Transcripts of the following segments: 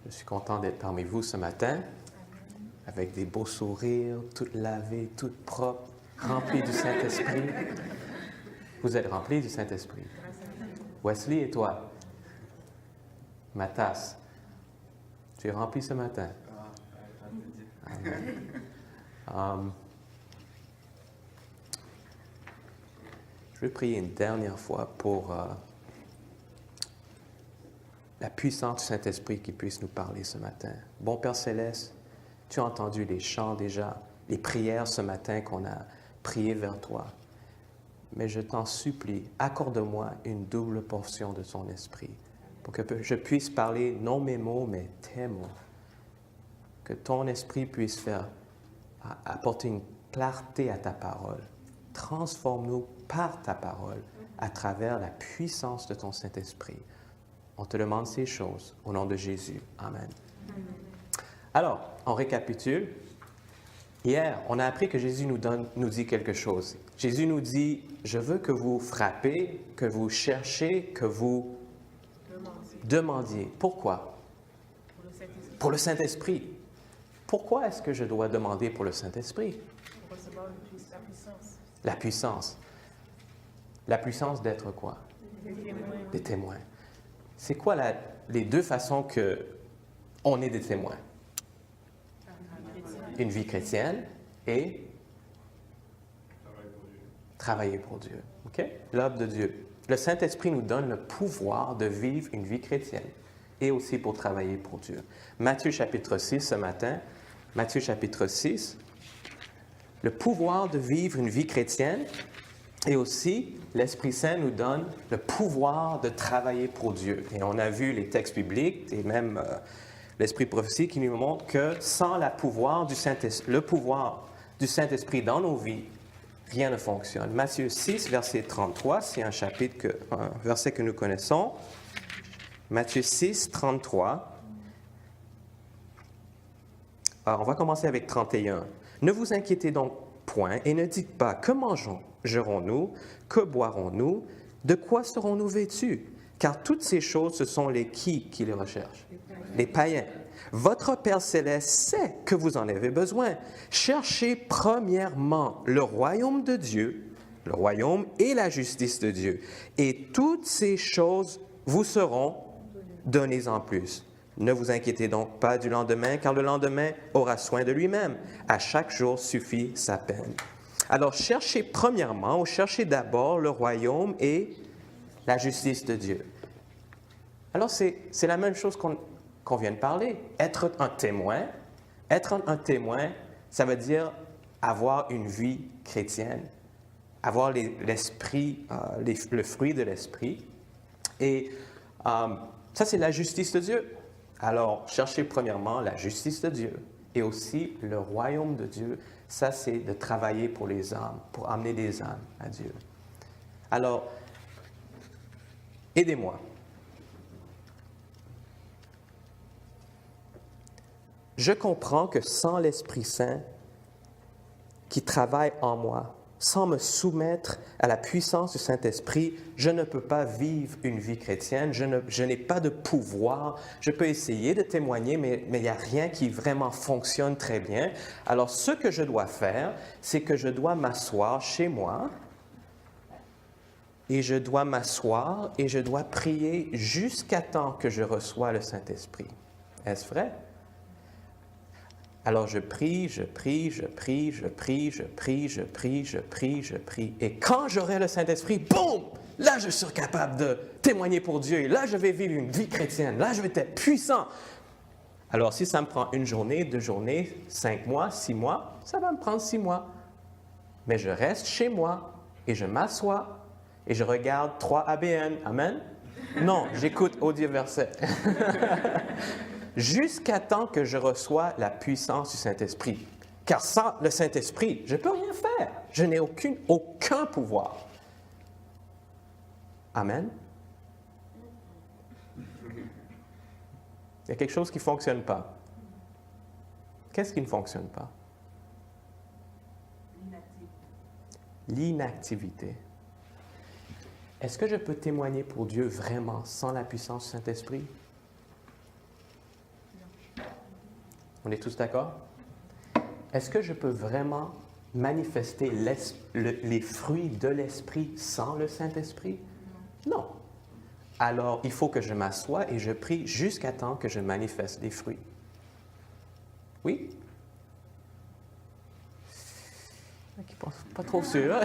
Je suis content d'être parmi vous ce matin, avec des beaux sourires, toutes lavées, toutes propres, remplies du Saint-Esprit. Vous êtes remplis du Saint-Esprit. Wesley et toi, Matas, tu es rempli ce matin. Amen. Je vais prier une dernière fois pour la puissance du Saint-Esprit qui puisse nous parler ce matin. Bon Père Céleste, tu as entendu les chants déjà, les prières ce matin qu'on a priées vers toi. Mais je t'en supplie, accorde-moi une double portion de ton esprit pour que je puisse parler non mes mots, mais tes mots. Que ton esprit puisse apporter une clarté à ta parole. Transforme-nous par ta parole à travers la puissance de ton Saint-Esprit. On te demande ces choses au nom de Jésus. Amen. Alors, on récapitule. Hier, on a appris que Jésus nous dit quelque chose. Jésus nous dit, je veux que vous frappez, que vous cherchez, que vous demandiez. Pourquoi? Pour le Saint-Esprit. Pourquoi est-ce que je dois demander pour le Saint-Esprit? Pour recevoir la puissance. La puissance. La puissance d'être quoi? Des témoins. C'est quoi les deux façons qu'on est des témoins? Une vie chrétienne et travailler pour Dieu. OK? L'œuvre de Dieu. Le Saint-Esprit nous donne le pouvoir de vivre une vie chrétienne et aussi pour travailler pour Dieu. Matthieu chapitre 6 ce matin. Matthieu chapitre 6. Le pouvoir de vivre une vie chrétienne et aussi l'Esprit Saint nous donne le pouvoir de travailler pour Dieu. Et on a vu les textes bibliques et même l'Esprit prophétique qui nous montre que sans le pouvoir du Saint-Esprit dans nos vies, rien ne fonctionne. Matthieu 6, verset 33, c'est un verset que nous connaissons. Matthieu 6, 33. Alors, on va commencer avec 31. Ne vous inquiétez donc point et ne dites pas que mangerons-nous, que boirons-nous, de quoi serons-nous vêtus? Car toutes ces choses, ce sont les qui les recherchent? Les païens. Votre Père Céleste sait que vous en avez besoin. Cherchez premièrement le royaume de Dieu, le royaume et la justice de Dieu, et toutes ces choses vous seront données en plus. Ne vous inquiétez donc pas du lendemain, car le lendemain aura soin de lui-même. À chaque jour suffit sa peine. Alors, cherchez premièrement, ou cherchez d'abord le royaume et la justice de Dieu. Alors, c'est la même chose qu'on vient de parler. Être un témoin, ça veut dire avoir une vie chrétienne, avoir l'esprit, le fruit de l'esprit. Et ça, c'est la justice de Dieu. Alors, cherchez premièrement la justice de Dieu et aussi le royaume de Dieu. Ça, c'est de travailler pour les âmes, pour amener des âmes à Dieu. Alors, aidez-moi. Je comprends que sans l'Esprit Saint qui travaille en moi, sans me soumettre à la puissance du Saint-Esprit, je ne peux pas vivre une vie chrétienne, je n'ai pas de pouvoir. Je peux essayer de témoigner, mais il n'y a rien qui vraiment fonctionne très bien. Alors, ce que je dois faire, c'est que je dois m'asseoir chez moi et je dois m'asseoir et je dois prier jusqu'à temps que je reçois le Saint-Esprit. Est-ce vrai? Alors je prie. Et quand j'aurai le Saint-Esprit, boum! Là, je suis capable de témoigner pour Dieu. Et là, je vais vivre une vie chrétienne. Là, je vais être puissant. Alors, si ça me prend 1 journée, 2 journées, 5 mois, 6 mois, ça va me prendre 6 mois. Mais je reste chez moi et je m'assois et je regarde 3 ABN. Amen? Non, j'écoute Audioverset. Jusqu'à temps que je reçois la puissance du Saint-Esprit. Car sans le Saint-Esprit, je ne peux rien faire. Je n'ai aucun pouvoir. Amen. Il y a quelque chose qui ne fonctionne pas. Qu'est-ce qui ne fonctionne pas? L'inactivité. Est-ce que je peux témoigner pour Dieu vraiment sans la puissance du Saint-Esprit? On est tous d'accord? Est-ce que je peux vraiment manifester les fruits de l'Esprit sans le Saint-Esprit? Non. Alors, il faut que je m'assoie et je prie jusqu'à temps que je manifeste les fruits. Oui? Qui pense pas trop sûr.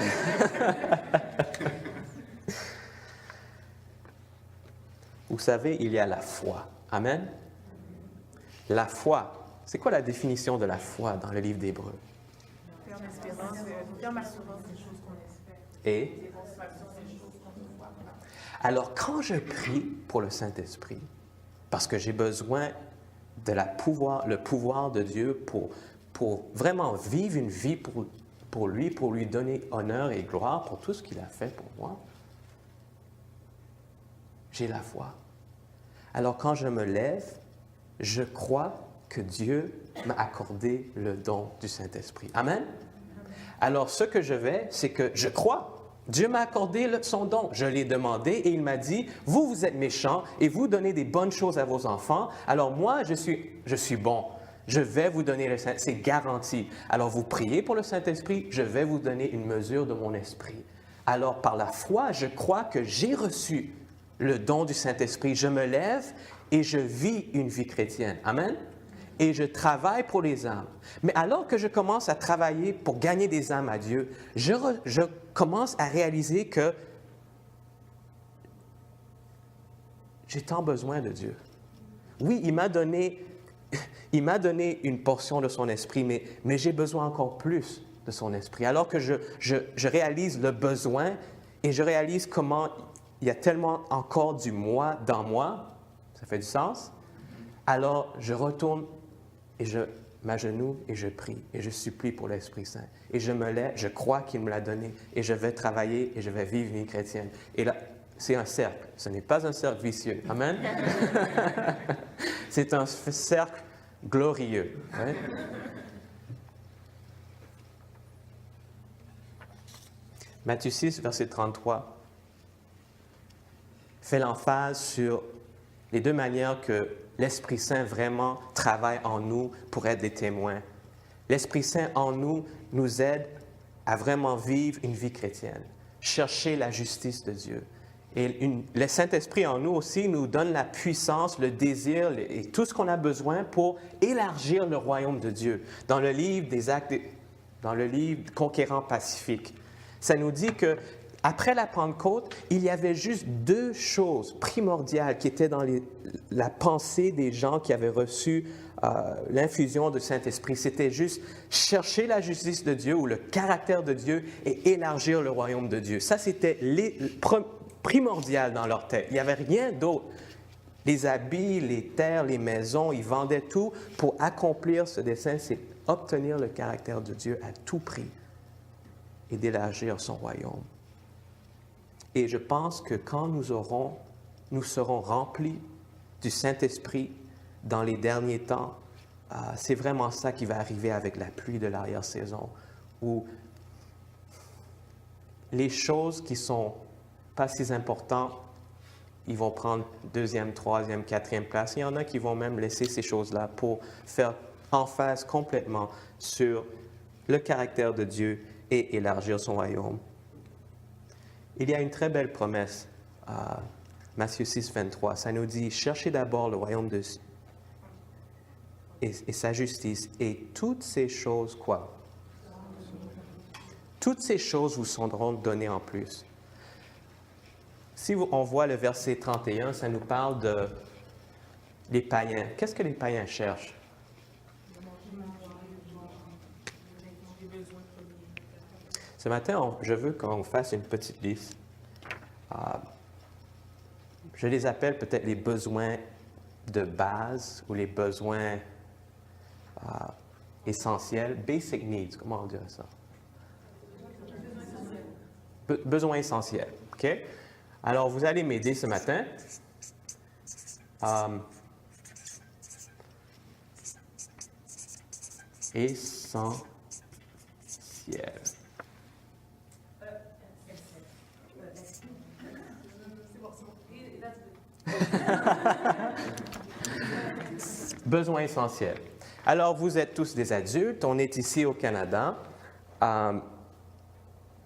Vous savez, il y a la foi. Amen? La foi. C'est quoi la définition de la foi dans le livre d'Hébreux? Ferme espérance, ferme assurance des choses qu'on espère. Et? Alors, quand je prie pour le Saint-Esprit, parce que j'ai besoin de le pouvoir de Dieu pour vraiment vivre une vie pour lui donner honneur et gloire pour tout ce qu'il a fait pour moi, j'ai la foi. Alors, quand je me lève, je crois que Dieu m'a accordé le don du Saint-Esprit. Amen? Alors, ce que je vais, c'est que je crois. Dieu m'a accordé son don. Je l'ai demandé et il m'a dit, vous êtes méchants et vous donnez des bonnes choses à vos enfants. Alors moi, je suis bon. Je vais vous donner le Saint-Esprit. C'est garanti. Alors vous priez pour le Saint-Esprit, je vais vous donner une mesure de mon esprit. Alors par la foi, je crois que j'ai reçu le don du Saint-Esprit. Je me lève et je vis une vie chrétienne. Amen? Et je travaille pour les âmes. Mais alors que je commence à travailler pour gagner des âmes à Dieu, je commence à réaliser que j'ai tant besoin de Dieu. Oui, il m'a donné une portion de son esprit, mais j'ai besoin encore plus de son esprit. Alors que je réalise le besoin et je réalise comment il y a tellement encore du moi dans moi, ça fait du sens, alors je retourne et je m'agenouille et je prie et je supplie pour l'Esprit Saint. Et je me lève, je crois qu'il me l'a donné et je vais travailler et je vais vivre une vie chrétienne. Et là, c'est un cercle. Ce n'est pas un cercle vicieux. Amen? C'est un cercle glorieux. Hein? Matthieu 6, verset 33, fait l'emphase sur les deux manières que l'Esprit Saint vraiment travaille en nous pour être des témoins. L'Esprit Saint en nous nous aide à vraiment vivre une vie chrétienne, chercher la justice de Dieu. Et le Saint-Esprit en nous aussi nous donne la puissance, le désir et tout ce qu'on a besoin pour élargir le royaume de Dieu. Dans le livre des Actes, dans le livre Conquérant Pacifique, ça nous dit que après la Pentecôte, il y avait juste deux choses primordiales qui étaient dans la pensée des gens qui avaient reçu l'infusion du Saint-Esprit. C'était juste chercher la justice de Dieu ou le caractère de Dieu et élargir le royaume de Dieu. Ça, c'était primordial dans leur tête. Il n'y avait rien d'autre. Les habits, les terres, les maisons, ils vendaient tout pour accomplir ce dessein, c'est obtenir le caractère de Dieu à tout prix et d'élargir son royaume. Et je pense que quand nous serons remplis du Saint-Esprit dans les derniers temps, c'est vraiment ça qui va arriver avec la pluie de l'arrière-saison, où les choses qui sont pas si importantes, ils vont prendre deuxième, troisième, quatrième place. Il y en a qui vont même laisser ces choses-là pour faire emphase complètement sur le caractère de Dieu et élargir son royaume. Il y a une très belle promesse à Matthieu 6, 23. Ça nous dit, cherchez d'abord le royaume de Dieu et sa justice, et toutes ces choses, quoi? Toutes ces choses vous seront données en plus. Si on voit le verset 31, ça nous parle des païens. Qu'est-ce que les païens cherchent? Ce matin, je veux qu'on fasse une petite liste. Je les appelle peut-être les besoins de base ou les besoins essentiels. Basic needs, comment on dirait ça? Besoins essentiels, OK? Alors, vous allez m'aider ce matin. Essentiel. Besoin essentiel. Alors, vous êtes tous des adultes, on est ici au Canada.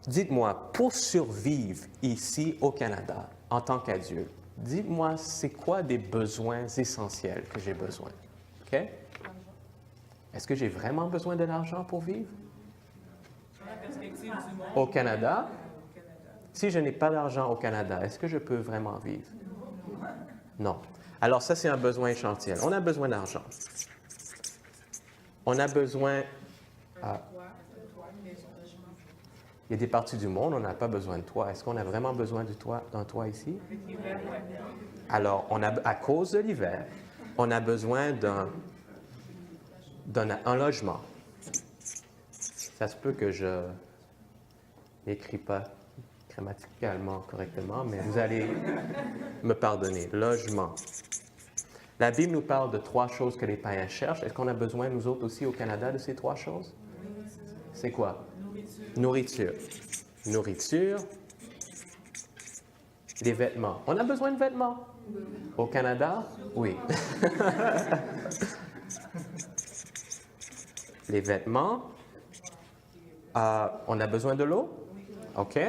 Dites-moi, pour survivre ici au Canada, en tant qu'adulte, dites-moi, c'est quoi des besoins essentiels que j'ai besoin? OK? Est-ce que j'ai vraiment besoin de l'argent pour vivre? Au Canada? Si je n'ai pas d'argent au Canada, est-ce que je peux vraiment vivre? Non. Alors ça, c'est un besoin essentiel. On a besoin d'argent. On a besoin... il y a des parties du monde, on n'a pas besoin de toit. Est-ce qu'on a vraiment besoin d'un toit ici? Alors, à cause de l'hiver, on a besoin d'un logement. Ça se peut que je n'écris pas grammaticalement correctement, mais vous allez me pardonner. Logement. La Bible nous parle de 3 choses que les païens cherchent. Est-ce qu'on a besoin, nous autres aussi, au Canada, de ces 3 choses? C'est quoi? Nourriture. Nourriture. Les vêtements. On a besoin de vêtements. Au Canada? Oui. Les vêtements. On a besoin de l'eau? OK.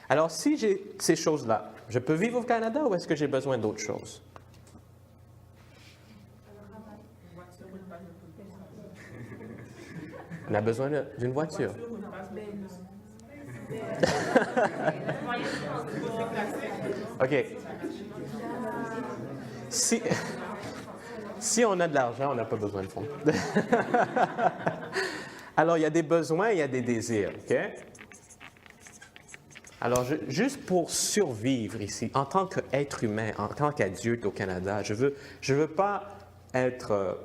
Alors, si j'ai ces choses-là, je peux vivre au Canada ou est-ce que j'ai besoin d'autres choses? On a besoin d'une voiture. OK. Si on a de l'argent, on n'a pas besoin de fonds. Alors, il y a des besoins, il y a des désirs, OK? Alors, juste pour survivre ici, en tant qu'être humain, en tant qu'adulte au Canada, je veux pas être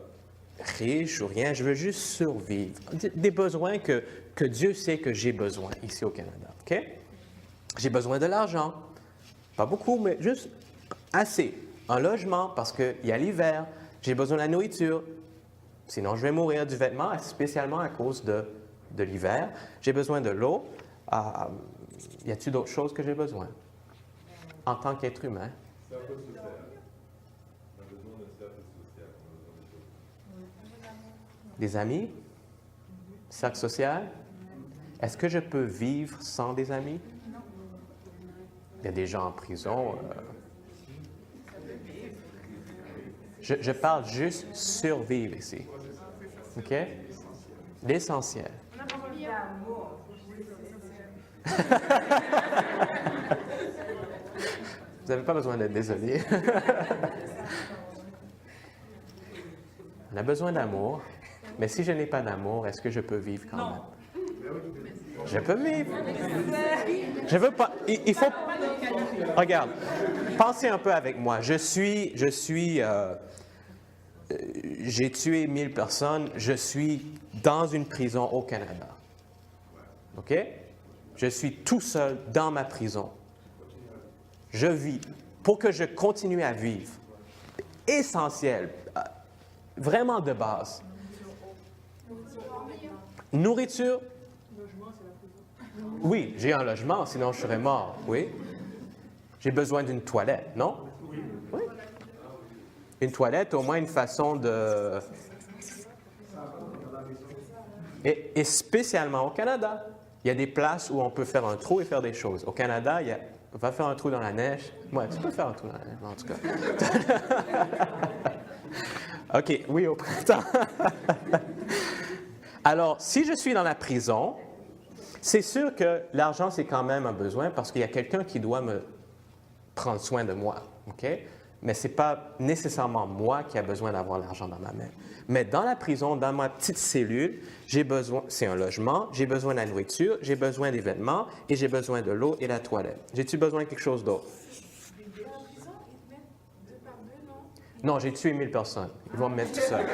riche ou rien, je veux juste survivre. Des besoins que Dieu sait que j'ai besoin ici au Canada, OK? J'ai besoin de l'argent. Pas beaucoup, mais juste assez. Un logement, parce qu'il y a l'hiver. J'ai besoin de la nourriture. Sinon, je vais mourir. Du vêtement, spécialement à cause de l'hiver. J'ai besoin de l'eau. Y a-t-il d'autres choses que j'ai besoin en tant qu'être humain? Cercle social. On a besoin d'un cercle social. Des amis? Cercle social? Est-ce que je peux vivre sans des amis? Il y a des gens en prison. Je parle juste survivre ici. OK? L'essentiel. Vous n'avez pas besoin d'être désolé. On a besoin d'amour, mais si je n'ai pas d'amour, est-ce que je peux vivre quand même? Je peux vivre. Je veux pas. Il faut. Regarde, pensez un peu avec moi. J'ai tué 1000 personnes. Je suis dans une prison au Canada. OK? Je suis tout seul dans ma prison. Je vis. Pour que je continue à vivre, essentiel, vraiment de base. Nourriture. Oui, j'ai un logement, sinon je serais mort. Oui. J'ai besoin d'une toilette, non? Oui. Une toilette, au moins une façon de... Et spécialement au Canada. Il y a des places où on peut faire un trou et faire des choses. Au Canada, on va faire un trou dans la neige. Ouais, tu peux faire un trou dans la neige, en tout cas. OK, oui, au printemps. Alors, si je suis dans la prison, c'est sûr que l'argent, c'est quand même un besoin parce qu'il y a quelqu'un qui doit me prendre soin de moi, OK? Mais ce n'est pas nécessairement moi qui a besoin d'avoir l'argent dans ma main. Mais dans la prison, dans ma petite cellule, j'ai besoin, c'est un logement, j'ai besoin de la nourriture, j'ai besoin des vêtements et j'ai besoin de l'eau et la toilette. J'ai-tu besoin de quelque chose d'autre? Non, j'ai tué 1000 personnes. Ils vont me mettre tout seul. Ouais.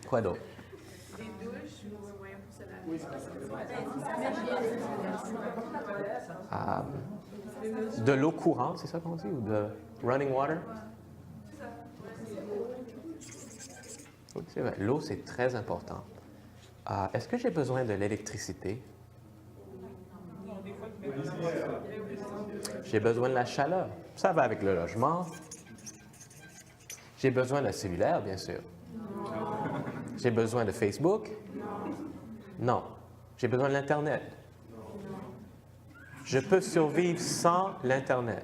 Quoi d'autre? De l'eau courante, c'est ça qu'on dit? Ou de running water? Oui, c'est vrai. L'eau, c'est très important. Est-ce que j'ai besoin de l'électricité? J'ai besoin de la chaleur. Ça va avec le logement. J'ai besoin d'un cellulaire, bien sûr. J'ai besoin de Facebook? Non. J'ai besoin de l'Internet? Je peux survivre sans l'Internet.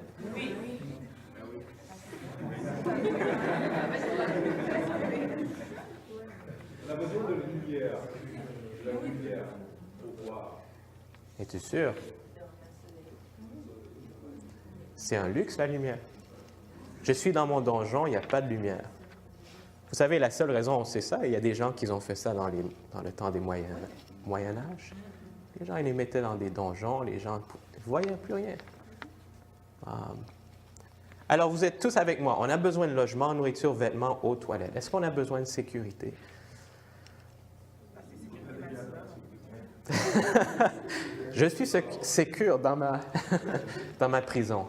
On a besoin de lumière. De la lumière pour voir. Es-tu sûr? C'est un luxe, la lumière. Je suis dans mon donjon, il n'y a pas de lumière. Vous savez, la seule raison on sait ça, il y a des gens qui ont fait ça dans le temps des Moyen Âge. Les gens, ils les mettaient dans des donjons, les gens ne voyaient plus rien. Alors, vous êtes tous avec moi. On a besoin de logement, nourriture, vêtements, eau, toilettes. Est-ce qu'on a besoin de sécurité? Je suis sécure dans ma prison.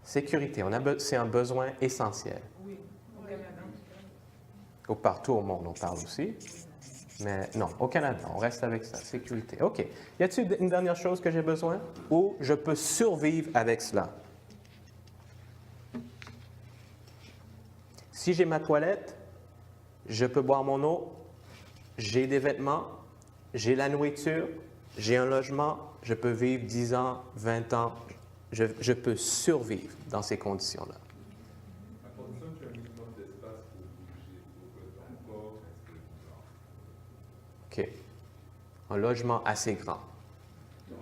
Sécurité, c'est un besoin essentiel. Ou partout au monde, on parle aussi. Mais non, au Canada, on reste avec ça, sécurité. OK. Y a-t-il une dernière chose que j'ai besoin? Ou je peux survivre avec cela? Si j'ai ma toilette, je peux boire mon eau, j'ai des vêtements, j'ai la nourriture, j'ai un logement, je peux vivre 10 ans, 20 ans, je peux survivre dans ces conditions-là. À condition que tu aies un minimum d'espace pour bouger, pour que ton corps reste OK. Un logement assez grand. non,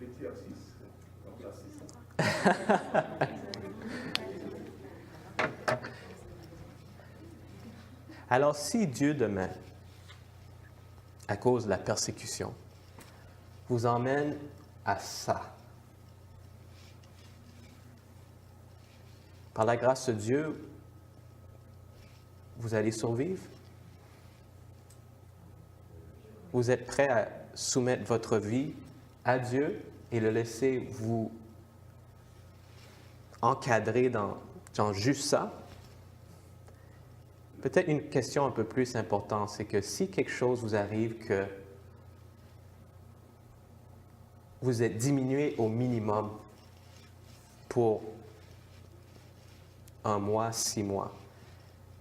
l'exercice, remplacer ça. Alors, si Dieu demain, à cause de la persécution, vous emmène à ça, par la grâce de Dieu, vous allez survivre? Vous êtes prêt à soumettre votre vie à Dieu et le laisser vous encadrer dans juste ça? Peut-être une question un peu plus importante, c'est que si quelque chose vous arrive que vous êtes diminué au minimum pour 1 mois, 6 mois,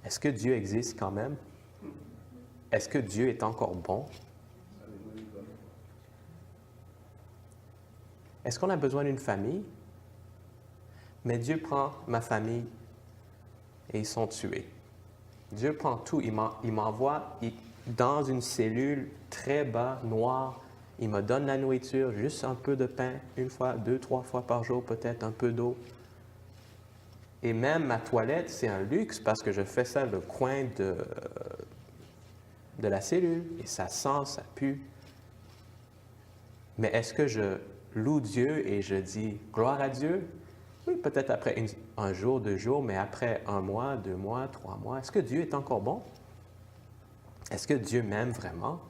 est-ce que Dieu existe quand même? Est-ce que Dieu est encore bon? Est-ce qu'on a besoin d'une famille? Mais Dieu prend ma famille et ils sont tués. Dieu prend tout, il m'envoie dans une cellule très bas, noire. Il me donne la nourriture, juste un peu de pain, 1 fois, 2, 3 fois par jour, peut-être un peu d'eau. Et même ma toilette, c'est un luxe parce que je fais ça le coin de la cellule. Et ça sent, ça pue. Mais est-ce que je loue Dieu et je dis gloire à Dieu? Oui, peut-être après un jour, 2 jours, mais après 1 mois, 2 mois, 3 mois, est-ce que Dieu est encore bon? Est-ce que Dieu m'aime vraiment?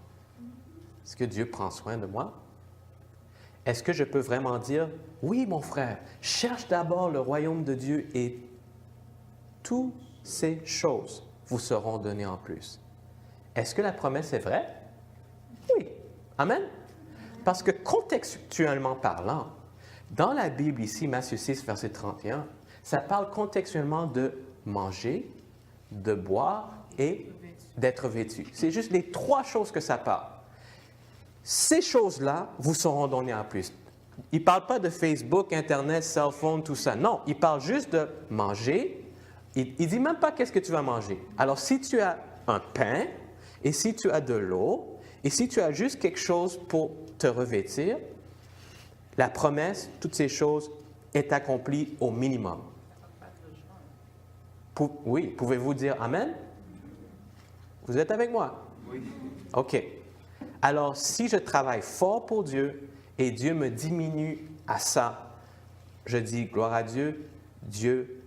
Est-ce que Dieu prend soin de moi? Est-ce que je peux vraiment dire, oui, mon frère, cherche d'abord le royaume de Dieu et toutes ces choses vous seront données en plus? Est-ce que la promesse est vraie? Oui. Amen? Parce que contextuellement parlant, dans la Bible ici, Matthieu 6, verset 31, ça parle contextuellement de manger, de boire et d'être vêtu. C'est juste les 3 choses que ça parle. Ces choses-là vous seront données en plus. Il ne parle pas de Facebook, Internet, cell phone, tout ça. Non, il parle juste de manger. Il ne dit même pas qu'est-ce que tu vas manger. Alors, si tu as un pain, et si tu as de l'eau, et si tu as juste quelque chose pour te revêtir, la promesse, toutes ces choses, est accomplie au minimum. Oui, pouvez-vous dire Amen? Vous êtes avec moi? Oui. OK. Alors, si je travaille fort pour Dieu et Dieu me diminue à ça, je dis gloire à Dieu, Dieu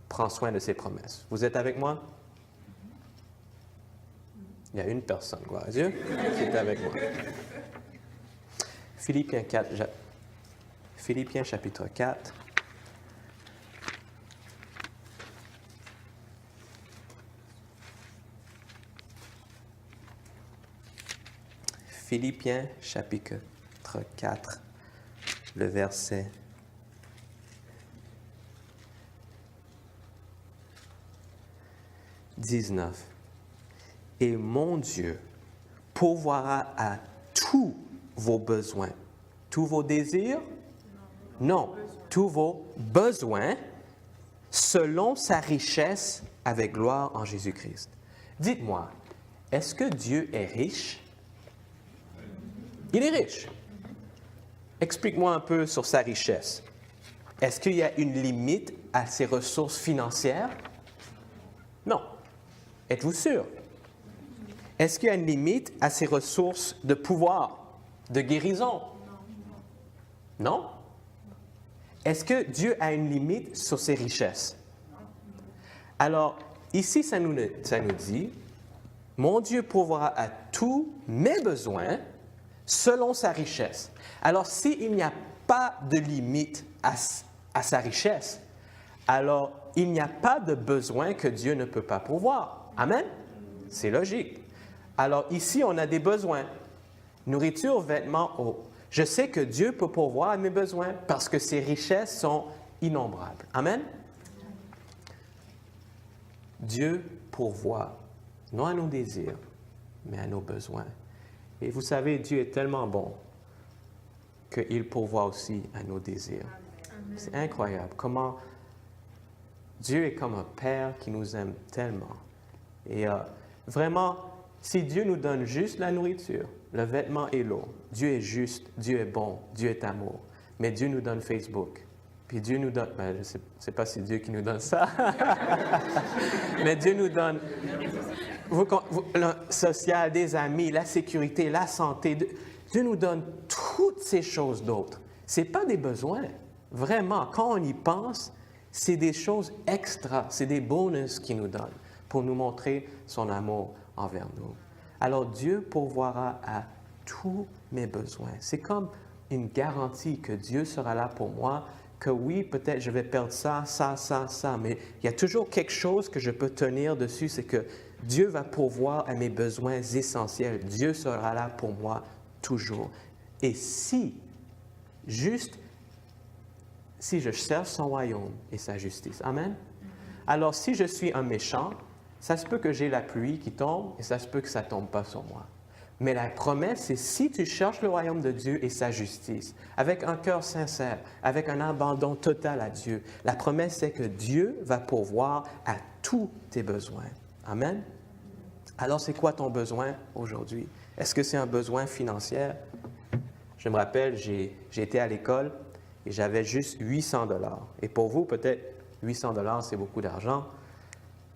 prend soin de ses promesses. Vous êtes avec moi? Il y a une personne, gloire à Dieu, qui est avec moi. Philippiens chapitre 4. Philippiens chapitre 4, le verset 19. Et mon Dieu pourvoira à tous vos besoins. Tous vos désirs? Non, tous vos besoins selon sa richesse avec gloire en Jésus-Christ. Dites-moi, est-ce que Dieu est riche? Il est riche. Explique-moi un peu sur sa richesse. Est-ce qu'il y a une limite à ses ressources financières? Non. Êtes-vous sûr? Est-ce qu'il y a une limite à ses ressources de pouvoir, de guérison? Non? Est-ce que Dieu a une limite sur ses richesses? Alors, ici, ça nous dit, « Mon Dieu pourvoira à tous mes besoins selon sa richesse. » Alors, s'il n'y a pas de limite à sa richesse, alors il n'y a pas de besoin que Dieu ne peut pas pourvoir. Amen? C'est logique. Alors, ici, on a des besoins. Nourriture, vêtements, eau. Je sais que Dieu peut pourvoir à mes besoins parce que ses richesses sont innombrables. Amen? Dieu pourvoit, non à nos désirs, mais à nos besoins. Et vous savez, Dieu est tellement bon qu'il pourvoit aussi à nos désirs. C'est incroyable comment Dieu est comme un Père qui nous aime tellement. Et vraiment, si Dieu nous donne juste la nourriture, le vêtement et l'eau, Dieu est juste, Dieu est bon, Dieu est amour. Mais Dieu nous donne Facebook. Puis Dieu nous donne, je ne sais pas si c'est Dieu qui nous donne ça, mais Dieu nous donne le social, des amis, la sécurité, la santé. Dieu nous donne toutes ces choses d'autres. Ce n'est pas des besoins. Vraiment, quand on y pense, c'est des choses extra, c'est des bonus qu'il nous donne pour nous montrer son amour envers nous. Alors Dieu pourvoira à tous mes besoins. C'est comme une garantie que Dieu sera là pour moi, que oui, peut-être je vais perdre ça, mais il y a toujours quelque chose que je peux tenir dessus, c'est que Dieu va pourvoir à mes besoins essentiels. Dieu sera là pour moi toujours. Et si je cherche son royaume et sa justice, amen? Alors si je suis un méchant, ça se peut que j'ai la pluie qui tombe et ça se peut que ça ne tombe pas sur moi. Mais la promesse, c'est si tu cherches le royaume de Dieu et sa justice, avec un cœur sincère, avec un abandon total à Dieu, la promesse, c'est que Dieu va pourvoir à tous tes besoins. Amen? Alors, c'est quoi ton besoin aujourd'hui? Est-ce que c'est un besoin financier? Je me rappelle, j'ai été à l'école et j'avais juste 800 $. Et pour vous, peut-être 800 $, c'est beaucoup d'argent,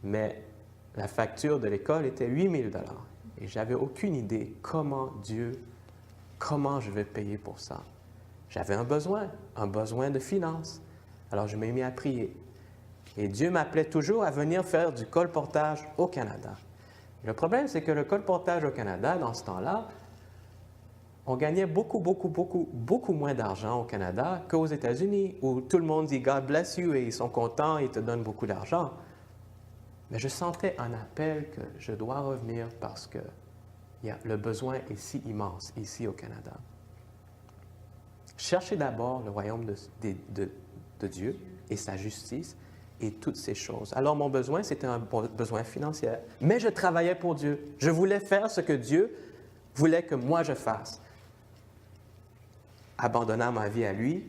mais la facture de l'école était 8 000 $. Et je n'avais aucune idée comment je vais payer pour ça. J'avais un besoin de finances. Alors je m'ai mis à prier. Et Dieu m'appelait toujours à venir faire du colportage au Canada. Le problème, c'est que le colportage au Canada, dans ce temps-là, on gagnait beaucoup moins d'argent au Canada qu'aux États-Unis, où tout le monde dit « God bless you » et ils sont contents, ils te donnent beaucoup d'argent. Mais je sentais un appel que je dois revenir parce que le besoin est si immense ici au Canada. Cherchez d'abord le royaume de Dieu et sa justice et toutes ces choses. Alors mon besoin, c'était un besoin financier. Mais je travaillais pour Dieu. Je voulais faire ce que Dieu voulait que moi je fasse. Abandonnant ma vie à lui,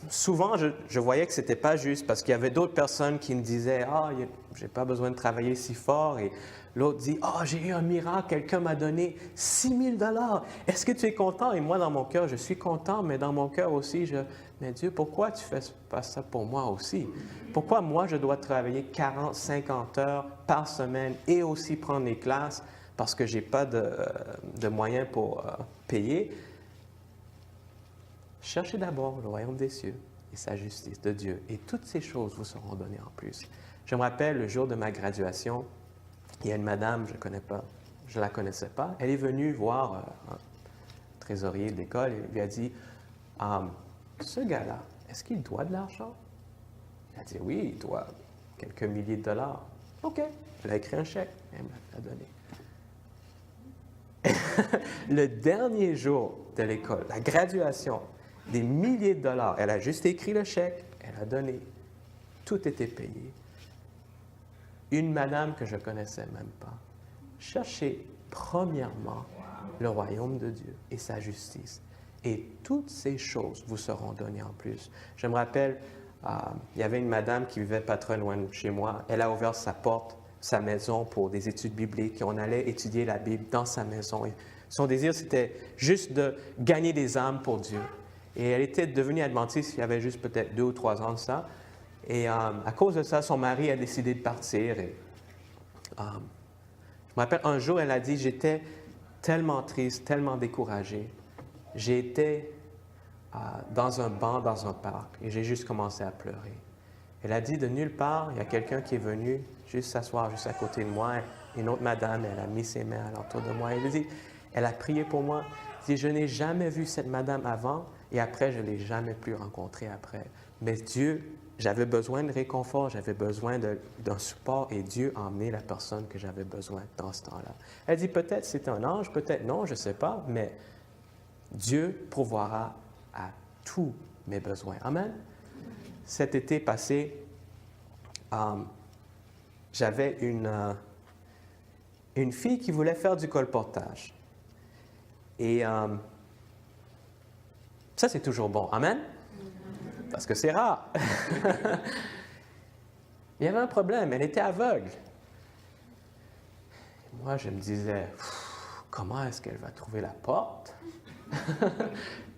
souvent, je voyais que ce n'était pas juste parce qu'il y avait d'autres personnes qui me disaient « Ah, je n'ai pas besoin de travailler si fort. » Et l'autre dit « Ah, j'ai eu un miracle, quelqu'un m'a donné 6 000 $. Est-ce que tu es content? » Et moi, dans mon cœur, je suis content, mais dans mon cœur aussi, mais Dieu, pourquoi tu ne fais pas ça pour moi aussi? Pourquoi moi, je dois travailler 40, 50 heures par semaine et aussi prendre les classes parce que je n'ai pas de moyens pour payer? Cherchez d'abord le royaume des cieux et sa justice de Dieu, et toutes ces choses vous seront données en plus. Je me rappelle, le jour de ma graduation, il y a une madame, je ne la connaissais pas, elle est venue voir un trésorier de l'école et lui a dit « Ce gars-là, est-ce qu'il doit de l'argent? » Elle a dit « Oui, il doit quelques milliers de $. » « OK. » Elle a écrit un chèque et elle me l'a donné. Le dernier jour de l'école, la graduation, des milliers de $. Elle a juste écrit le chèque, elle a donné. Tout était payé. une madame que je ne connaissais même pas. Cherchez premièrement le royaume de Dieu et sa justice. Et toutes ces choses vous seront données en plus. Je me rappelle, il y avait une madame qui vivait pas très loin de chez moi. Elle a ouvert sa porte, sa maison pour des études bibliques. Et on allait étudier la Bible dans sa maison. Et son désir, c'était juste de gagner des âmes pour Dieu. Et elle était devenue adventiste il y avait juste peut-être 2 ou 3 ans de ça. Et à cause de ça, son mari a décidé de partir. Et, je me rappelle, un jour, elle a dit, j'étais tellement triste, tellement découragée. J'ai été dans un banc, dans un parc, et j'ai juste commencé à pleurer. Elle a dit, de nulle part, il y a quelqu'un qui est venu juste s'asseoir juste à côté de moi. Une autre madame, elle a mis ses mains alentour de moi. Elle a dit, elle a prié pour moi. Elle dit, je n'ai jamais vu cette madame avant, et après, je ne l'ai jamais plus rencontrée après. Mais Dieu, j'avais besoin de réconfort, j'avais besoin d'un support, et Dieu a emmené la personne que j'avais besoin dans ce temps-là. Elle dit, peut-être c'est un ange, peut-être non, je ne sais pas, mais Dieu pourvoira à tous mes besoins. Amen. Cet été passé, j'avais une fille qui voulait faire du colportage. Et ça, c'est toujours bon. Amen. Parce que c'est rare. Il y avait un problème, elle était aveugle. Moi, je me disais, comment est-ce qu'elle va trouver la porte?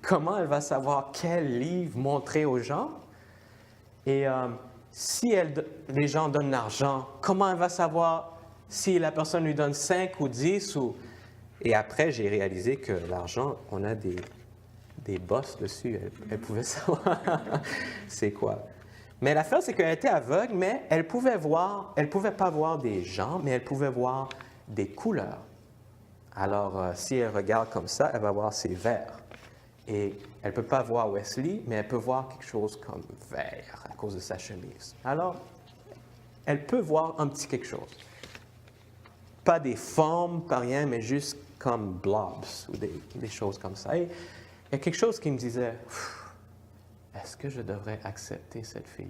Comment elle va savoir quel livre montrer aux gens? Et si les gens donnent l'argent, comment elle va savoir si la personne lui donne 5 ou 10? Et après, j'ai réalisé que l'argent, on a des bosses dessus. Elle pouvait savoir c'est quoi. Mais l'affaire, c'est qu'elle était aveugle, mais elle pouvait pas voir des gens, mais elle pouvait voir des couleurs. Alors, si elle regarde comme ça, elle va voir ces verts. Et elle ne peut pas voir Wesley, mais elle peut voir quelque chose comme vert à cause de sa chemise. Alors, elle peut voir un petit quelque chose. Pas des formes, pas rien, mais juste comme blobs ou des choses comme ça. Et il y a quelque chose qui me disait, est-ce que je devrais accepter cette fille?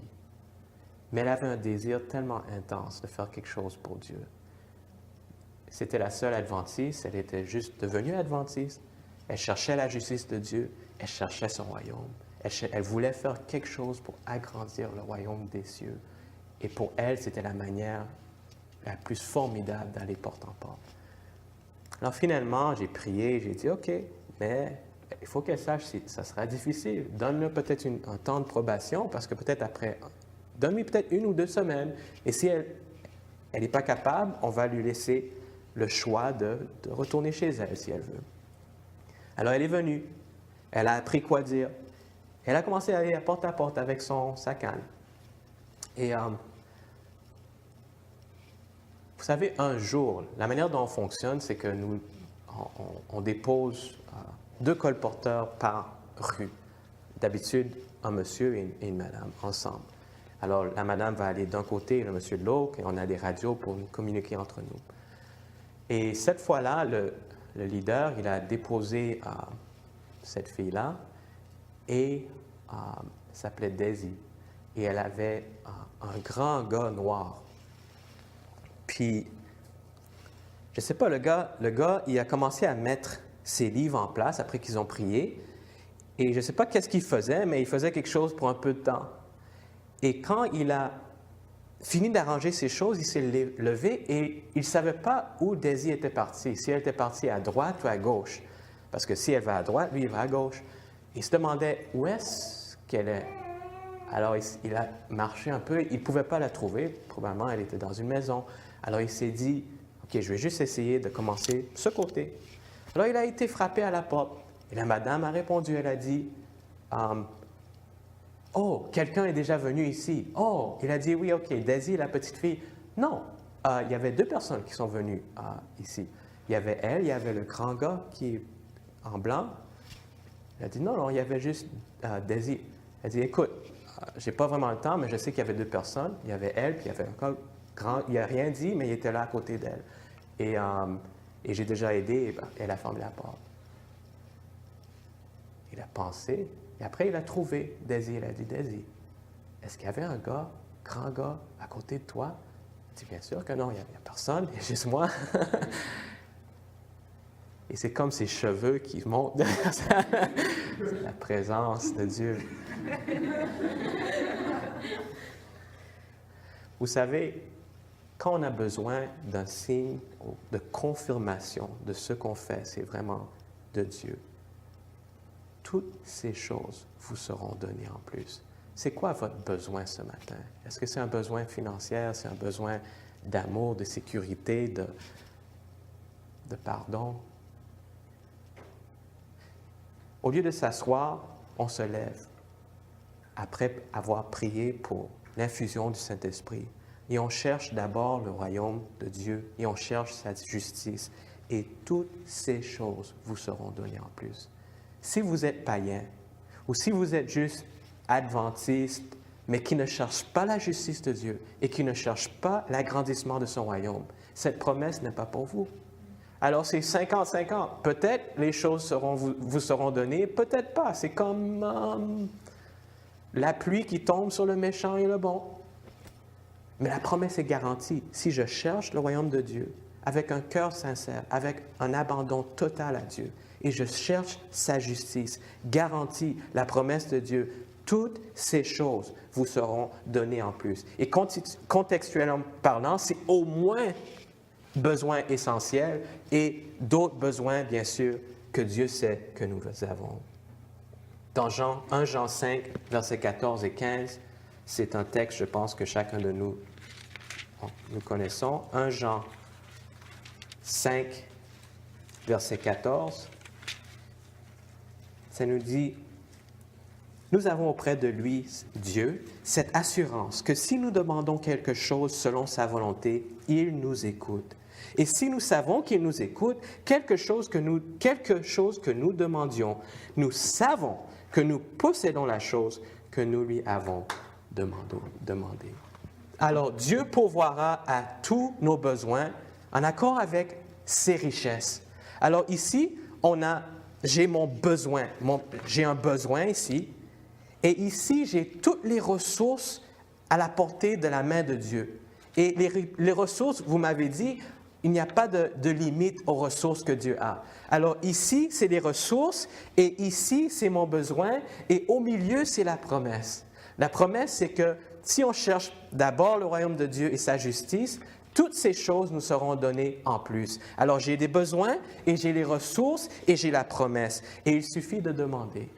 Mais elle avait un désir tellement intense de faire quelque chose pour Dieu. C'était la seule adventiste, elle était juste devenue adventiste. Elle cherchait la justice de Dieu, elle cherchait son royaume. Elle voulait faire quelque chose pour agrandir le royaume des cieux. Et pour elle, c'était la manière la plus formidable d'aller porte en porte. Alors finalement, j'ai prié, j'ai dit, OK, mais il faut qu'elle sache si ça sera difficile. Donne-le peut-être un temps de probation, parce que peut-être après, donne-lui peut-être 1 ou 2 semaines. Et si elle n'est pas capable, on va lui laisser le choix de retourner chez elle, si elle veut. Alors elle est venue, elle a appris quoi dire. Elle a commencé à aller porte à porte avec sa canne. Et vous savez, un jour, la manière dont on fonctionne, c'est que on dépose 2 colporteurs par rue. D'habitude, un monsieur et une madame, ensemble. Alors, la madame va aller d'un côté et le monsieur de l'autre, et on a des radios pour nous communiquer entre nous. Et cette fois-là, le leader, il a déposé cette fille-là, et elle s'appelait Daisy. Et elle avait un grand gars noir. Puis, je ne sais pas, le gars, il a commencé à mettre ses livres en place après qu'ils ont prié. Et je ne sais pas qu'est-ce qu'il faisait, mais il faisait quelque chose pour un peu de temps. Et quand il a fini d'arranger ses choses, il s'est levé et il ne savait pas où Daisy était partie. Si elle était partie à droite ou à gauche. Parce que si elle va à droite, lui, il va à gauche. Il se demandait où est-ce qu'elle est. Alors, il a marché un peu. Il ne pouvait pas la trouver. Probablement, elle était dans une maison. Alors, il s'est dit, OK, je vais juste essayer de commencer ce côté. Alors, il a été frappé à la porte. Et la madame a répondu. Elle a dit, oh, quelqu'un est déjà venu ici. Oh, il a dit, oui, OK, Daisy, la petite fille. Non, il y avait 2 personnes qui sont venues ici. Il y avait elle, il y avait le grand gars qui est en blanc. Elle a dit, non, il y avait juste Daisy. Elle a dit, écoute, j'ai pas vraiment le temps, mais je sais qu'il y avait 2 personnes. Il y avait elle, puis il y avait un grand. Il n'a rien dit, mais il était là à côté d'elle. Et j'ai déjà aidé, et elle a fermé la porte. Il a pensé, et après il a trouvé Daisy. Il a dit, Daisy, est-ce qu'il y avait un grand gars à côté de toi? Je dis, bien sûr que non, il n'y a personne, il y a juste moi. Et c'est comme ses cheveux qui montent. C'est la présence de Dieu. Vous savez, quand on a besoin d'un signe de confirmation de ce qu'on fait, c'est vraiment de Dieu. Toutes ces choses vous seront données en plus. C'est quoi votre besoin ce matin? Est-ce que c'est un besoin financier, c'est un besoin d'amour, de sécurité, de pardon? Au lieu de s'asseoir, on se lève après avoir prié pour l'infusion du Saint-Esprit. Et on cherche d'abord le royaume de Dieu et on cherche sa justice. Et toutes ces choses vous seront données en plus. Si vous êtes païen ou si vous êtes juste adventiste, mais qui ne cherche pas la justice de Dieu et qui ne cherche pas l'agrandissement de son royaume, cette promesse n'est pas pour vous. Alors, c'est 50-50. Peut-être les choses vous seront données, peut-être pas. C'est comme la pluie qui tombe sur le méchant et le bon. Mais la promesse est garantie. Si je cherche le royaume de Dieu avec un cœur sincère, avec un abandon total à Dieu, et je cherche sa justice, garantie la promesse de Dieu, toutes ces choses vous seront données en plus. Et contextuellement parlant, c'est au moins besoin essentiel et d'autres besoins, bien sûr, que Dieu sait que nous avons. Dans 1 Jean 5, versets 14 et 15, c'est un texte, je pense, que chacun de nous connaissons. 1 Jean 5, verset 14, ça nous dit, « Nous avons auprès de lui, Dieu, cette assurance que si nous demandons quelque chose selon sa volonté, il nous écoute. Et si nous savons qu'il nous écoute, quelque chose que nous demandions, nous savons que nous possédons la chose que nous lui avons demandé. » Alors, Dieu pourvoira à tous nos besoins en accord avec ses richesses. Alors ici, j'ai mon besoin, j'ai un besoin ici, et ici, j'ai toutes les ressources à la portée de la main de Dieu. Et les ressources, vous m'avez dit, il n'y a pas de limite aux ressources que Dieu a. Alors ici, c'est les ressources, et ici, c'est mon besoin, et au milieu, c'est la promesse. La promesse, c'est que si on cherche d'abord le royaume de Dieu et sa justice, toutes ces choses nous seront données en plus. Alors j'ai des besoins, et j'ai les ressources, et j'ai la promesse. Et il suffit de demander,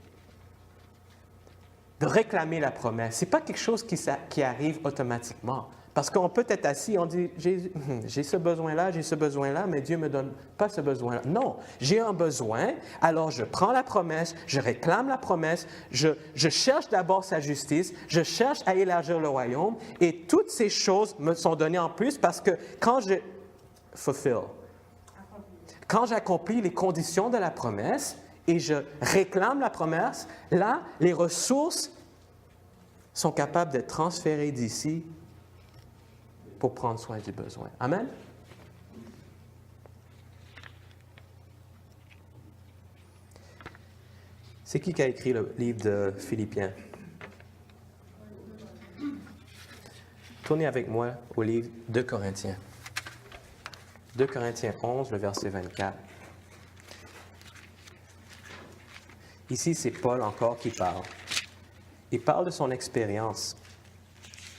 de réclamer la promesse. Ce n'est pas quelque chose qui arrive automatiquement. Parce qu'on peut être assis, on dit, j'ai ce besoin-là, mais Dieu ne me donne pas ce besoin-là. Non, j'ai un besoin, alors je prends la promesse, je réclame la promesse, je cherche d'abord sa justice, je cherche à élargir le royaume, et toutes ces choses me sont données en plus parce que quand j'accomplis les conditions de la promesse et je réclame la promesse, là, les ressources sont capables d'être transférées d'ici pour prendre soin du besoin. Amen? C'est qui a écrit le livre de Philippiens? Tournez avec moi au livre de Corinthiens. 2 Corinthiens 11, le verset 24. Ici, c'est Paul encore qui parle. Il parle de son expérience,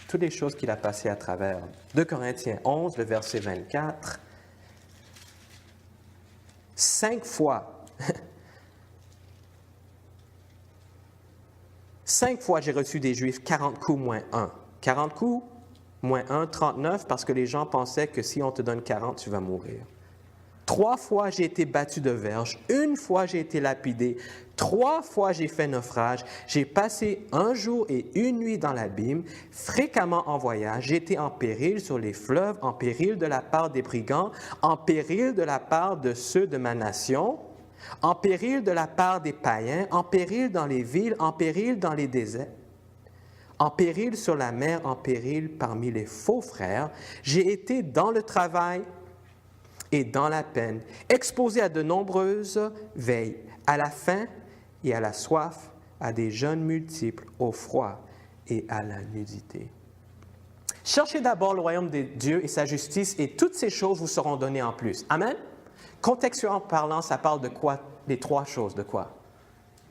toutes les choses qu'il a passées à travers. 2 Corinthiens 11, le verset 24. 5 fois, 5 fois j'ai reçu des Juifs 40 coups moins 1. 40 coups moins 1, 39, parce que les gens pensaient que si on te donne 40, tu vas mourir. 3 fois j'ai été battu de verge, 1 fois j'ai été lapidé, 3 fois j'ai fait naufrage, j'ai passé 1 jour et 1 nuit dans l'abîme, fréquemment en voyage, j'ai été en péril sur les fleuves, en péril de la part des brigands, en péril de la part de ceux de ma nation, en péril de la part des païens, en péril dans les villes, en péril dans les déserts, en péril sur la mer, en péril parmi les faux frères, j'ai été dans le travail et dans la peine, exposé à de nombreuses veilles, à la faim et à la soif, à des jeûnes multiples, au froid et à la nudité. Cherchez d'abord le royaume de Dieu et sa justice, et toutes ces choses vous seront données en plus. Amen? Contextuellement parlant, ça parle de quoi? Les trois choses, de quoi?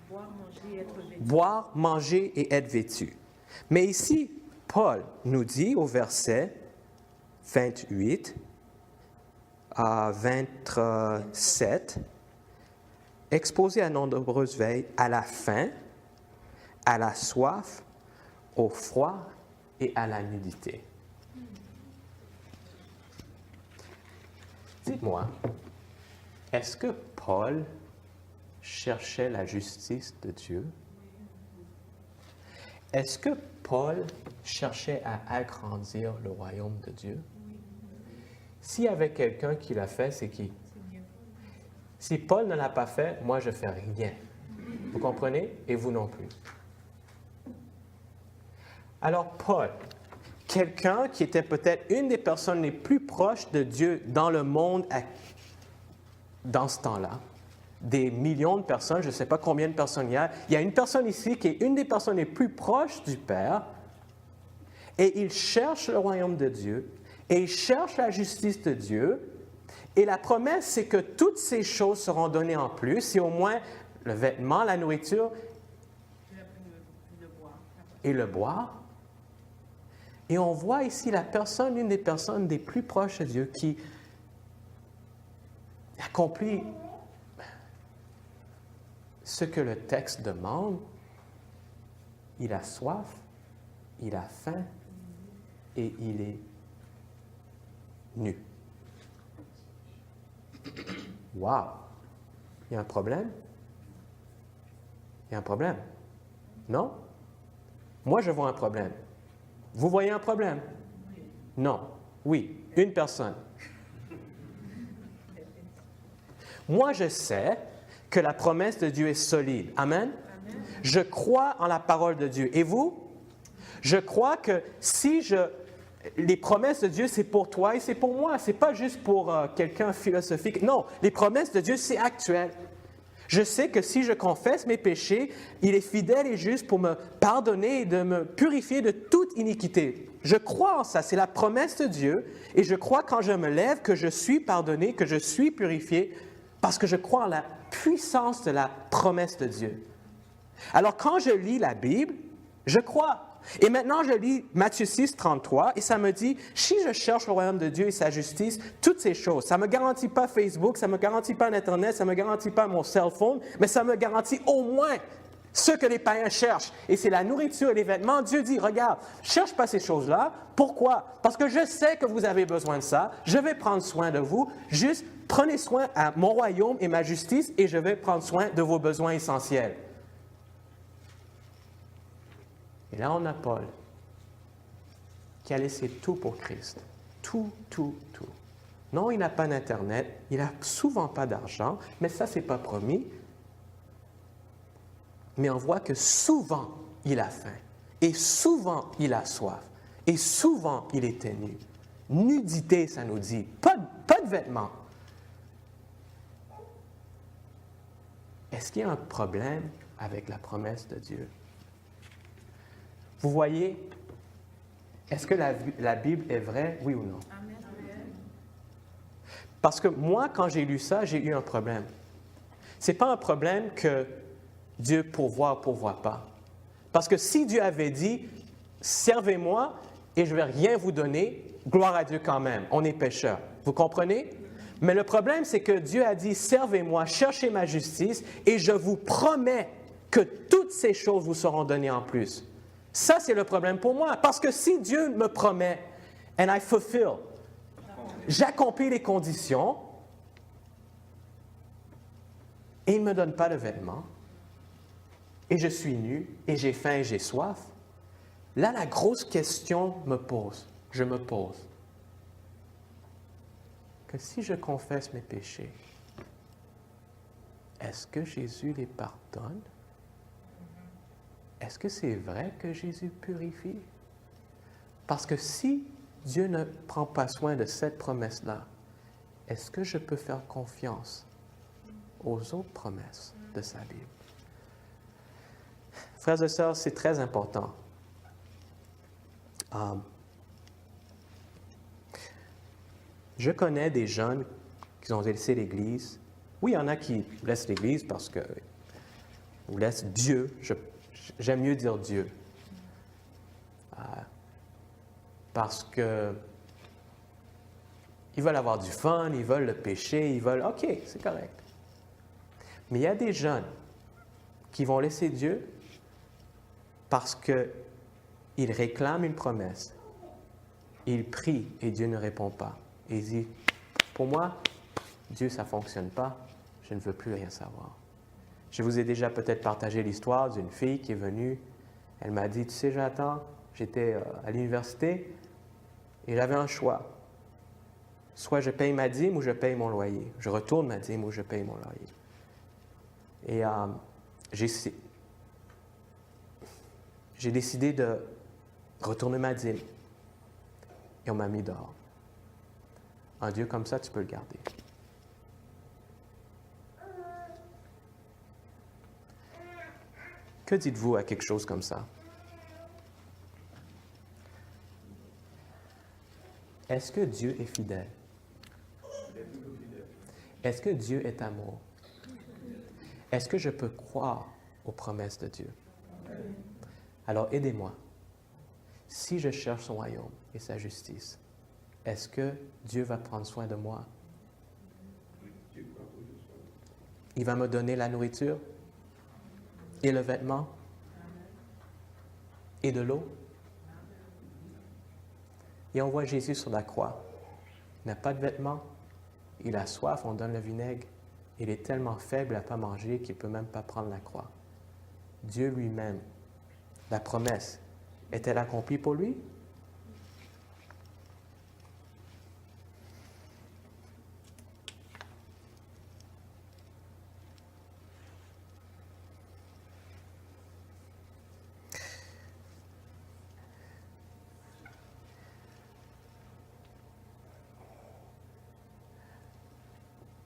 Boire, manger et être vêtu. Boire, manger et être vêtu. Mais ici, Paul nous dit au verset 28 à 27, exposé à nombreuses veilles, à la faim, à la soif, au froid et à la nudité. Dites-moi, est-ce que Paul cherchait la justice de Dieu? Est-ce que Paul cherchait à agrandir le royaume de Dieu? S'il y avait quelqu'un qui l'a fait, c'est qui? Si Paul ne l'a pas fait, moi je ne fais rien. Vous comprenez? Et vous non plus. Alors Paul, quelqu'un qui était peut-être une des personnes les plus proches de Dieu dans le monde dans ce temps-là, des millions de personnes, je ne sais pas combien de personnes il y a une personne ici qui est une des personnes les plus proches du Père, et il cherche le royaume de Dieu, et il cherche la justice de Dieu, et la promesse, c'est que toutes ces choses seront données en plus, et au moins le vêtement, la nourriture et le boire. Et on voit ici la personne, une des personnes des plus proches de Dieu qui accomplit ce que le texte demande. Il a soif, il a faim et il est nu. Wow! Il y a un problème? Il y a un problème? Non? Moi, je vois un problème. Vous voyez un problème? Non. Oui, une personne. Moi, je sais que la promesse de Dieu est solide. Amen? Je crois en la parole de Dieu. Et vous? Je crois que les promesses de Dieu, c'est pour toi et c'est pour moi. Ce n'est pas juste pour quelqu'un philosophique. Non, les promesses de Dieu, c'est actuel. Je sais que si je confesse mes péchés, il est fidèle et juste pour me pardonner et de me purifier de toute iniquité. Je crois en ça, c'est la promesse de Dieu. Et je crois quand je me lève que je suis pardonné, que je suis purifié, parce que je crois en la puissance de la promesse de Dieu. Alors quand je lis la Bible, je crois. Et maintenant, je lis Matthieu 6, 33, et ça me dit, si je cherche le royaume de Dieu et sa justice, toutes ces choses, ça ne me garantit pas Facebook, ça ne me garantit pas Internet, ça ne me garantit pas mon cell phone, mais ça me garantit au moins ce que les païens cherchent. Et c'est la nourriture et les vêtements. Dieu dit, regarde, ne cherche pas ces choses-là. Pourquoi? Parce que je sais que vous avez besoin de ça. Je vais prendre soin de vous. Juste prenez soin à mon royaume et ma justice, et je vais prendre soin de vos besoins essentiels. Et là, on a Paul qui a laissé tout pour Christ. Tout, tout, tout. Non, il n'a pas d'Internet, il n'a souvent pas d'argent, mais ça, ce n'est pas promis. Mais on voit que souvent, il a faim. Et souvent, il a soif. Et souvent, il était nu. Nudité, ça nous dit. Pas de vêtements. Est-ce qu'il y a un problème avec la promesse de Dieu? Vous voyez, est-ce que la Bible est vraie, oui ou non? Amen. Parce que moi, quand j'ai lu ça, j'ai eu un problème. Ce n'est pas un problème que Dieu pourvoit ou pourvoit pas. Parce que si Dieu avait dit, servez-moi et je ne vais rien vous donner, gloire à Dieu quand même, on est pécheurs. Vous comprenez? Mais le problème, c'est que Dieu a dit, servez-moi, cherchez ma justice et je vous promets que toutes ces choses vous seront données en plus. Ça, c'est le problème pour moi. Parce que si Dieu me promet, and I fulfill, j'accomplis les conditions, et il ne me donne pas de vêtements, et je suis nu, et j'ai faim et j'ai soif, là, la grosse question je me pose, que si je confesse mes péchés, est-ce que Jésus les pardonne? Est-ce que c'est vrai que Jésus purifie? Parce que si Dieu ne prend pas soin de cette promesse-là, est-ce que je peux faire confiance aux autres promesses de sa Bible? Frères et sœurs, c'est très important. Je connais des jeunes qui ont laissé l'Église. Oui, il y en a qui laissent l'Église parce que... ou laissent Dieu. J'aime mieux dire Dieu. Parce que ils veulent avoir du fun, ils veulent le péché, ils veulent... OK, c'est correct. Mais il y a des jeunes qui vont laisser Dieu parce qu'ils réclament une promesse. Ils prient et Dieu ne répond pas. Et ils disent, pour moi, Dieu, ça ne fonctionne pas, je ne veux plus rien savoir. Je vous ai déjà peut-être partagé l'histoire d'une fille qui est venue. Elle m'a dit, tu sais, Jonathan, j'étais à l'université et j'avais un choix. Soit je paye ma dîme ou je paye mon loyer. Je retourne ma dîme ou je paye mon loyer. Et j'ai décidé de retourner ma dîme. Et on m'a mis dehors. Un Dieu comme ça, tu peux le garder. Que dites-vous à quelque chose comme ça? Est-ce que Dieu est fidèle? Est-ce que Dieu est amour? Est-ce que je peux croire aux promesses de Dieu? Alors aidez-moi. Si je cherche son royaume et sa justice, est-ce que Dieu va prendre soin de moi? Il va me donner la nourriture et le vêtement et de l'eau? Et on voit Jésus sur la croix. Il n'a pas de vêtements, il a soif, on donne le vinaigre. Il est tellement faible à ne pas manger qu'il ne peut même pas prendre la croix. Dieu lui-même, la promesse, est-elle accomplie pour lui?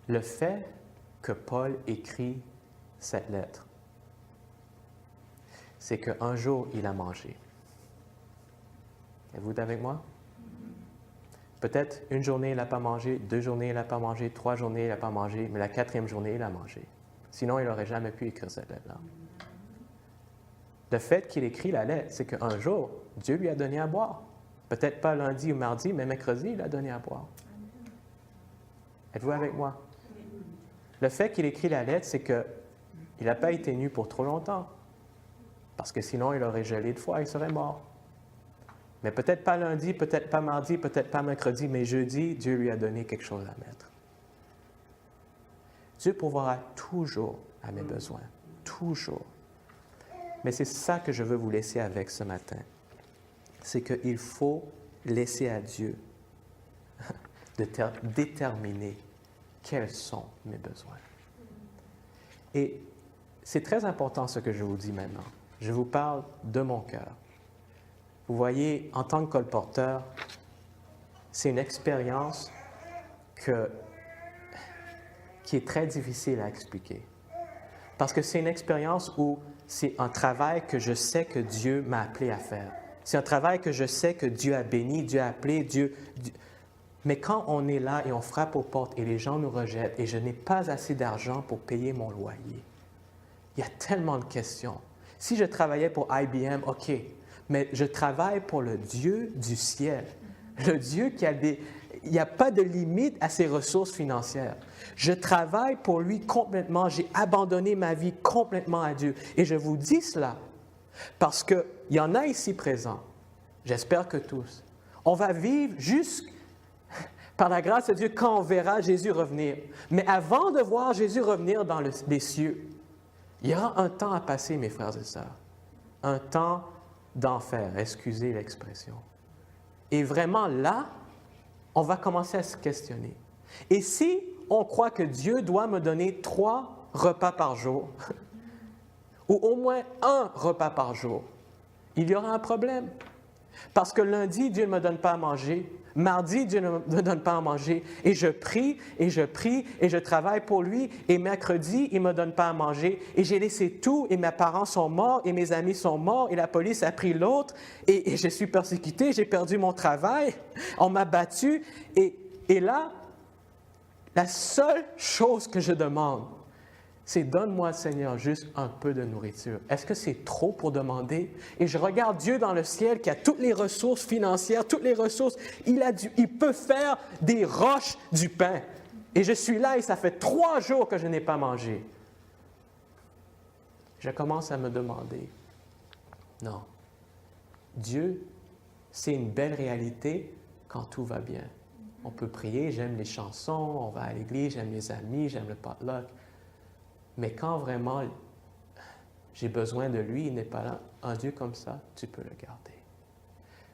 Le fait que Paul écrit cette lettre, c'est qu'un jour, il a mangé. Êtes-vous avec moi? Peut-être une journée, il n'a pas mangé, 2 journées, il n'a pas mangé, 3 journées, il n'a pas mangé, mais la 4e journée, il a mangé. Sinon, il n'aurait jamais pu écrire cette lettre-là. Le fait qu'il écrit la lettre, c'est qu'un jour, Dieu lui a donné à boire. Peut-être pas lundi ou mardi, mais mercredi, il a donné à boire. Êtes-vous avec moi? Le fait qu'il écrit la lettre, c'est qu'il n'a pas été nu pour trop longtemps. Parce que sinon, il aurait gelé de froid, il serait mort. Mais peut-être pas lundi, peut-être pas mardi, peut-être pas mercredi, mais jeudi, Dieu lui a donné quelque chose à mettre. Dieu pourvoira toujours à mes besoins. Toujours. Mais c'est ça que je veux vous laisser avec ce matin. C'est qu'il faut laisser à Dieu de déterminer quels sont mes besoins. Et c'est très important ce que je vous dis maintenant. Je vous parle de mon cœur. Vous voyez, en tant que colporteur, c'est une expérience qui est très difficile à expliquer. Parce que c'est une expérience où c'est un travail que je sais que Dieu m'a appelé à faire. C'est un travail que je sais que Dieu a béni, Dieu a appelé, Dieu... Mais quand on est là et on frappe aux portes et les gens nous rejettent et je n'ai pas assez d'argent pour payer mon loyer, il y a tellement de questions. Si je travaillais pour IBM, OK, mais je travaille pour le Dieu du ciel, le Dieu qui a des... Il n'y a pas de limite à ses ressources financières. Je travaille pour lui complètement. J'ai abandonné ma vie complètement à Dieu. Et je vous dis cela parce qu'il y en a ici présents, j'espère que tous, on va vivre par la grâce de Dieu quand on verra Jésus revenir. Mais avant de voir Jésus revenir dans les cieux, il y aura un temps à passer, mes frères et sœurs. Un temps d'enfer, excusez l'expression. Et vraiment là, on va commencer à se questionner. Et si on croit que Dieu doit me donner 3 repas par jour, ou au moins 1 repas par jour, il y aura un problème. Parce que lundi, Dieu ne me donne pas à manger. Mardi, Dieu ne me donne pas à manger. Et je prie, et je prie, et je travaille pour lui. Et mercredi, il ne me donne pas à manger. Et j'ai laissé tout, et mes parents sont morts, et mes amis sont morts, et la police a pris l'autre. Et je suis persécuté, j'ai perdu mon travail. On m'a battu. Et Et là, la seule chose que je demande, c'est donne-moi, Seigneur, juste un peu de nourriture. Est-ce que c'est trop pour demander? Et je regarde Dieu dans le ciel qui a toutes les ressources financières, toutes les ressources. Il peut faire des roches du pain. Et je suis là et ça fait 3 jours que je n'ai pas mangé. Je commence à me demander, non, Dieu, c'est une belle réalité quand tout va bien. On peut prier, j'aime les chansons, on va à l'église, j'aime les amis, j'aime le potluck. Mais quand vraiment j'ai besoin de lui, il n'est pas là, un Dieu comme ça, tu peux le garder.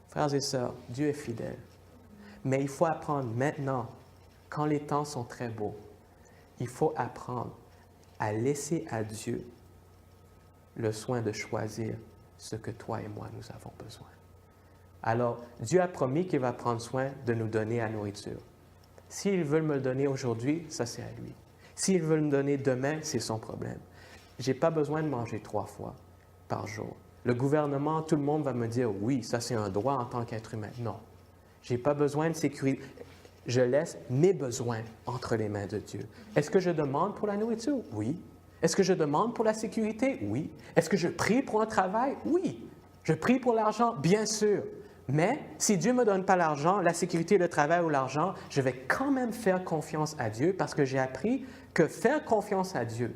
Frères et sœurs, Dieu est fidèle. Mais il faut apprendre maintenant, quand les temps sont très beaux, il faut apprendre à laisser à Dieu le soin de choisir ce que toi et moi, nous avons besoin. Alors, Dieu a promis qu'il va prendre soin de nous donner la nourriture. S'il veut me le donner aujourd'hui, ça c'est à lui. S'il veut me donner demain, c'est son problème. Je n'ai pas besoin de manger 3 fois par jour. Le gouvernement, tout le monde va me dire, oui, ça c'est un droit en tant qu'être humain. Non, je n'ai pas besoin de sécurité. Je laisse mes besoins entre les mains de Dieu. Est-ce que je demande pour la nourriture? Oui. Est-ce que je demande pour la sécurité? Oui. Est-ce que je prie pour un travail? Oui. Je prie pour l'argent? Bien sûr. Mais si Dieu ne me donne pas l'argent, la sécurité, le travail ou l'argent, je vais quand même faire confiance à Dieu parce que j'ai appris que faire confiance à Dieu,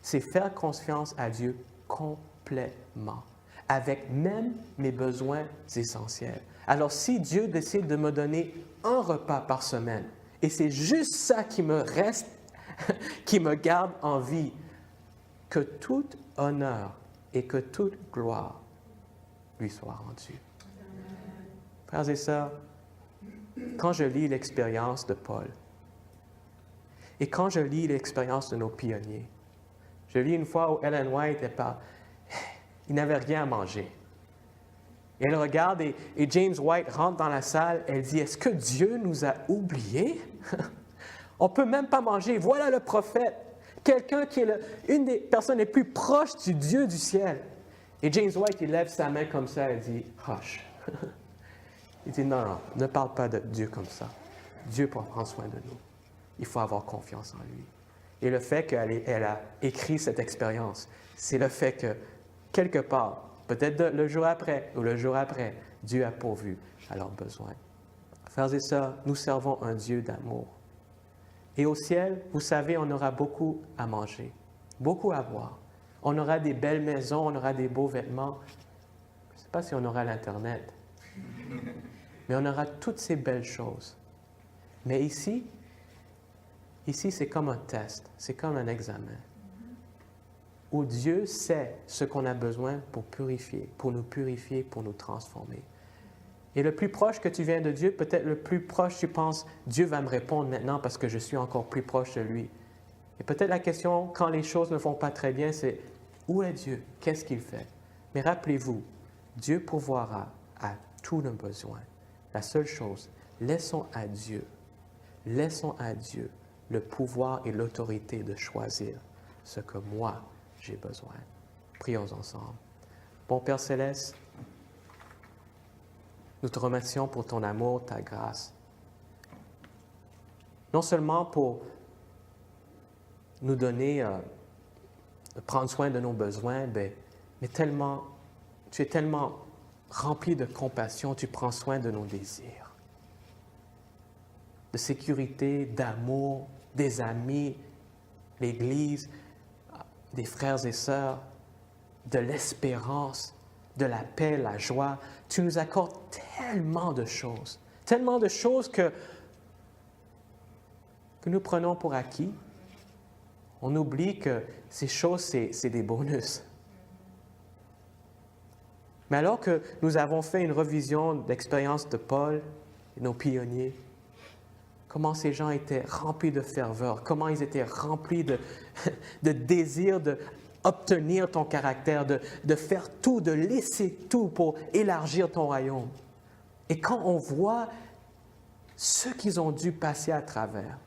c'est faire confiance à Dieu complètement, avec même mes besoins essentiels. Alors si Dieu décide de me donner un repas par semaine, et c'est juste ça qui me reste, qui me garde en vie, que tout honneur et que toute gloire lui soit rendue. Frères et sœurs, quand je lis l'expérience de Paul, et quand je lis l'expérience de nos pionniers, je lis une fois où Ellen White il n'avait rien à manger. Et elle regarde et James White rentre dans la salle, elle dit, est-ce que Dieu nous a oubliés? On ne peut même pas manger. Voilà le prophète, quelqu'un qui est une des personnes les plus proches du Dieu du ciel. Et James White, il lève sa main comme ça et dit, hush. Il dit, non, non, ne parle pas de Dieu comme ça. Dieu prend soin de nous. Il faut avoir confiance en lui. Et le fait qu'elle a écrit cette expérience, c'est le fait que, quelque part, peut-être le jour après ou le jour après, Dieu a pourvu à leurs besoins. Frères et sœurs, nous servons un Dieu d'amour. Et au ciel, vous savez, on aura beaucoup à manger, beaucoup à boire. On aura des belles maisons, on aura des beaux vêtements. Je ne sais pas si on aura l'Internet, mais on aura toutes ces belles choses. Mais ici, c'est comme un test, c'est comme un examen, où Dieu sait ce qu'on a besoin pour purifier, pour nous transformer. Et le plus proche que tu viens de Dieu, peut-être le plus proche, tu penses, Dieu va me répondre maintenant parce que je suis encore plus proche de lui. Et peut-être la question, quand les choses ne vont pas très bien, c'est, où est Dieu? Qu'est-ce qu'il fait? Mais rappelez-vous, Dieu pourvoira à tous nos besoins. La seule chose, laissons à Dieu le pouvoir et l'autorité de choisir ce que moi, j'ai besoin. Prions ensemble. Bon Père Céleste, nous te remercions pour ton amour, ta grâce. Non seulement pour nous donner, prendre soin de nos besoins, mais tu es tellement rempli de compassion, tu prends soin de nos désirs, de sécurité, d'amour, des amis, l'Église, des frères et sœurs, de l'espérance, de la paix, la joie. Tu nous accordes tellement de choses que nous prenons pour acquis. On oublie que ces choses, c'est des bonus. Mais alors que nous avons fait une revision de l'expérience de Paul et nos pionniers, comment ces gens étaient remplis de ferveur, comment ils étaient remplis de désir d'obtenir ton caractère, de faire tout, de laisser tout pour élargir ton royaume. Et quand on voit ce qu'ils ont dû passer à travers,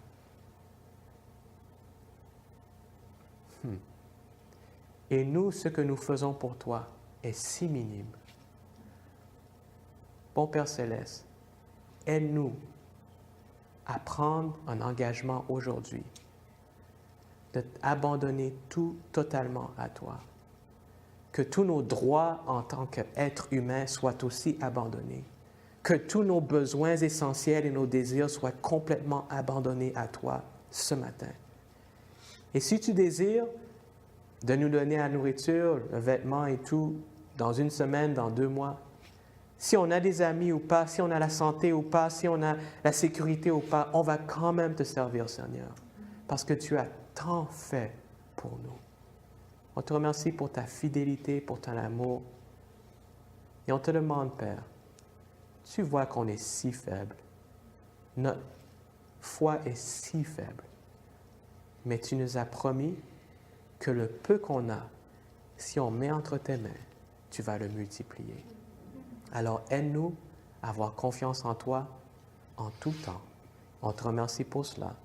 et nous, ce que nous faisons pour toi est si minime. Bon Père Céleste, aide-nous à prendre un engagement aujourd'hui, de abandonner tout totalement à toi. Que tous nos droits en tant qu'être humain soient aussi abandonnés. Que tous nos besoins essentiels et nos désirs soient complètement abandonnés à toi ce matin. Et si tu désires de nous donner la nourriture, le vêtement et tout, dans 1 semaine, dans 2 mois, si on a des amis ou pas, si on a la santé ou pas, si on a la sécurité ou pas, on va quand même te servir, Seigneur, parce que tu as tant fait pour nous. On te remercie pour ta fidélité, pour ton amour. Et on te demande, Père, tu vois qu'on est si faible. Notre foi est si faible. Mais tu nous as promis que le peu qu'on a, si on met entre tes mains, tu vas le multiplier. Alors aide-nous à avoir confiance en toi en tout temps. On te remercie pour cela.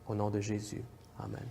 Au nom de Jésus. Amen.